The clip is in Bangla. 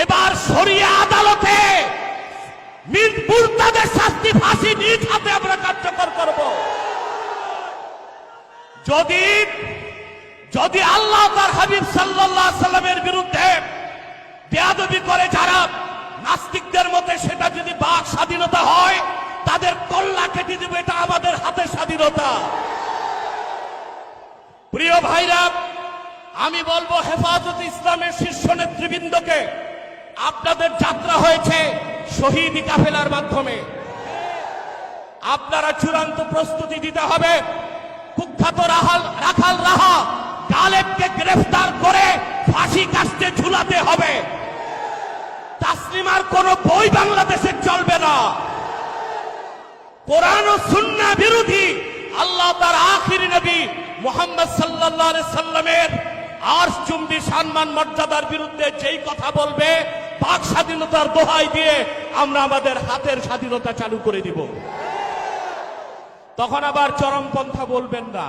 এবার শরিয়া আদালতে মুরতাদের শাস্তি ফাঁসি নিজ হাতে আমরা কার্যকর করব। যদি আল্লাহ তার হাবিব সাল্লাল্লাহু আলাইহি সাল্লামের বিরুদ্ধে বেয়াদবি করে যারা নাস্তিকদের মতে, সেটা যদি বাক স্বাধীনতা হয়, তাদের কল্লা কেটে দেবে। এটা আমাদের হাতে স্বাধীনতা। প্রিয় ভাইরা, আমি বলবো হেফাজতে ইসলামের শীর্ষ নেতৃবৃন্দকে, আপনাদের যাত্রা হয়েছে শহীদি কাফেলার মাধ্যমে। আপনারা চূড়ান্ত প্রস্তুতি দিতে হবে। কুখ্যাত রাখাল রাহা গালেবকে গ্রেফতার করে ফাঁসি কাস্টে ঝুলাতে হবে। তাসলিমার কোন বই বাংলাদেশে চলবে না। কোরআন ও সুন্নাহ বিরোধী, আল্লাহ তার আখিরি নবী মুহাম্মদ সাল্লাল্লাহু আলাইহি সাল্লামের আরশচুম্বী সম্মান মর্যাদার বিরুদ্ধে যেই কথা বলবে, বাক স্বাধীনতার দোহাই দিয়ে আমরা আমাদের হাতের স্বাধীনতা চালু করে দিব। তখন আবার চরমপন্থা বলবেন না।